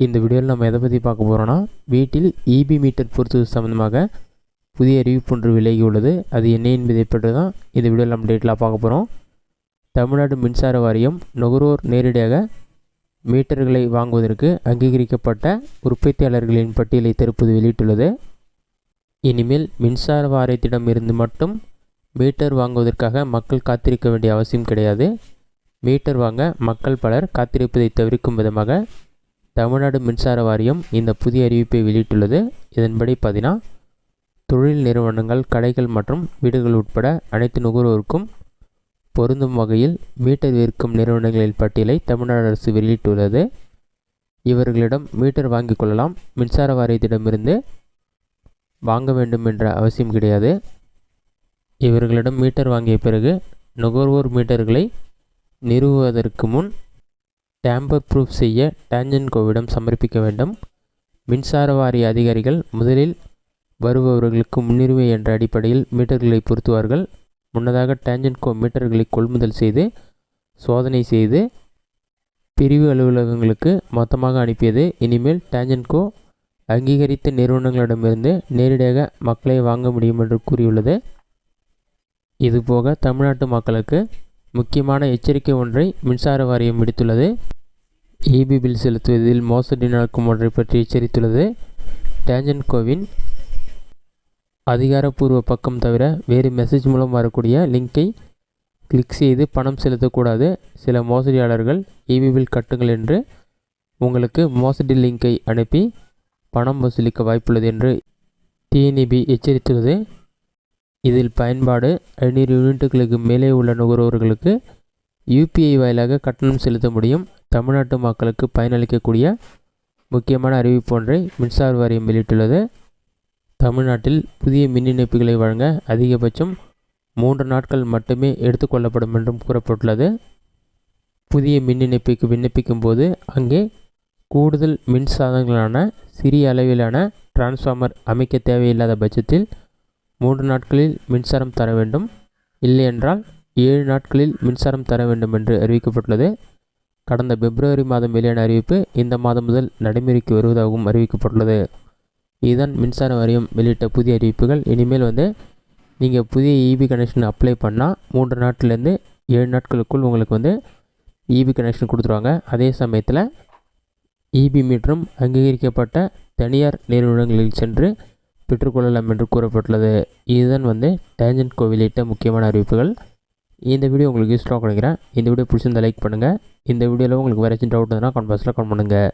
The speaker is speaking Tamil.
இந்த வீடியோவில் நம்ம எதை பற்றி பார்க்க போகிறோன்னா, வீட்டில் இபி மீட்டர் பொருத்துவது சம்மந்தமாக புதிய அறிவிப்பு ஒன்று விலகி உள்ளது. அது என்ன என்பதை பற்றி தான் இந்த வீடியோவில் நம்ம டீட்டெயிலாக பார்க்க போகிறோம். தமிழ்நாடு மின்சார வாரியம் நுகர்வோர் நேரடியாக மீட்டர்களை வாங்குவதற்கு அங்கீகரிக்கப்பட்ட உற்பத்தியாளர்களின் பட்டியலை தற்போது வெளியிட்டுள்ளது. இனிமேல் மின்சார வாரியத்திடம் இருந்து மட்டும் மீட்டர் வாங்குவதற்காக மக்கள் காத்திருக்க வேண்டிய அவசியம் கிடையாது. மீட்டர் வாங்க மக்கள் பலர் காத்திருப்பதை தவிர்க்கும் விதமாக தமிழ்நாடு மின்சார வாரியம் இந்த புதிய அறிவிப்பை வெளியிட்டுள்ளது. இதன்படி பார்த்தீங்கன்னா, தொழில் நிறுவனங்கள், கடைகள் மற்றும் வீடுகள் உட்பட அனைத்து நுகர்வோருக்கும் பொருந்தும் வகையில் மீட்டர் விற்கும் நிறுவனங்களின் பட்டியலை தமிழ்நாடு அரசு வெளியிட்டுள்ளது. இவர்களிடம் மீட்டர் வாங்கிக் கொள்ளலாம். மின்சார வாரியத்திடமிருந்து வாங்க வேண்டும் என்ற அவசியம் கிடையாது. இவர்களிடம் மீட்டர் வாங்கிய பிறகு நுகர்வோர் மீட்டர்களை நிறுவுவதற்கு முன் டேம்பர் ப்ரூஃப் செய்ய டான்ஜென்கோவிடம் சமர்ப்பிக்க வேண்டும். மின்சார வாரிய அதிகாரிகள் முதலில் வருபவர்களுக்கு முன்னுரிமை என்ற அடிப்படையில் மீட்டர்களை பொருத்துவார்கள். முன்னதாக டான்ஜென்கோ மீட்டர்களை கொள்முதல் செய்து சோதனை செய்து பிரிவு அலுவலகங்களுக்கு மொத்தமாக அனுப்பியது. இனிமேல் டான்ஜென்கோ அங்கீகரித்த நிறுவனங்களிடமிருந்து நேரடியாக மக்களை வாங்க முடியும் என்று கூறியுள்ளது. இதுபோக தமிழ்நாட்டு மக்களுக்கு முக்கியமான எச்சரிக்கை ஒன்றை மின்சார வாரியம் விடுத்துள்ளது. இபி பில் செலுத்துவதில் மோசடி நடக்கும் ஒன்றை பற்றி எச்சரித்துள்ளது. டான்ஜென்கோவின் அதிகாரப்பூர்வ பக்கம் தவிர வேறு மெசேஜ் மூலம் வரக்கூடிய லிங்கை கிளிக் செய்து பணம் செலுத்தக்கூடாது. சில மோசடியாளர்கள் இபி பில் கட்டுங்கள் என்று உங்களுக்கு மோசடி லிங்கை அனுப்பி பணம் வசூலிக்க வாய்ப்புள்ளது என்று டிஎன்இபி எச்சரித்துள்ளது. இதில் பயன்பாடு 500 யூனிட்டுகளுக்கு மேலே உள்ள நுகர்வோர்களுக்கு யூபிஐ வாயிலாக கட்டணம் செலுத்த முடியும். தமிழ்நாட்டு மக்களுக்கு பயனளிக்கக்கூடிய முக்கியமான அறிவிப்பு ஒன்றை மின்சார வாரியம் வெளியிட்டுள்ளது. தமிழ்நாட்டில் புதிய மின் இணைப்புகளை வழங்க அதிகபட்சம் 3 நாட்கள் மட்டுமே எடுத்துக்கொள்ளப்படும் என்றும் கூறப்பட்டுள்ளது. புதிய மின் இணைப்புக்கு விண்ணப்பிக்கும் போது அங்கே கூடுதல் மின் சாதனங்களான சிறிய அளவிலான டிரான்ஸ்ஃபார்மர் அமைக்க தேவையில்லாத பட்சத்தில் 3 நாட்களில் மின்சாரம் தர வேண்டும். இல்லையென்றால் 7 நாட்களில் மின்சாரம் தர வேண்டும் என்று அறிவிக்கப்பட்டுள்ளது. கடந்த பிப்ரவரி மாதம் வெளியான அறிவிப்பு இந்த மாதம் முதல் நடைமுறைக்கு வருவதாகவும் அறிவிக்கப்பட்டுள்ளது. இதுதான் மின்சார வாரியம் வெளியிட்ட புதிய அறிவிப்புகள். இனிமேல் நீங்கள் புதிய இபி கனெக்ஷன் அப்ளை பண்ணால் 3 நாட்கள்லேருந்து 7 நாட்களுக்குள் உங்களுக்கு இபி கனெக்ஷன் கொடுத்துருவாங்க. அதே சமயத்தில் இபி மீட்டரும் அங்கீகரிக்கப்பட்ட தனியார் நிறுவனங்களில் சென்று பெற்றுக்கொள்ளலாம் என்று கூறப்பட்டுள்ளது. இதுதான் டான்ஜென்கோ வெளியிட்ட முக்கியமான அறிவிப்புகள். இந்த வீடியோ உங்களுக்கு யூஸ்ஃபுல்லாக கிடைக்கிறேன். இந்த வீடியோ பிடிச்சிருந்தால் லைக் பண்ணுங்கள். இந்த வீடியோவில் உங்களுக்கு வேறு ஏதாச்சும் டவுட் இருந்தால் கமெண்ட் பாக்ஸில் கமெண்ட் பண்ணுங்கள்.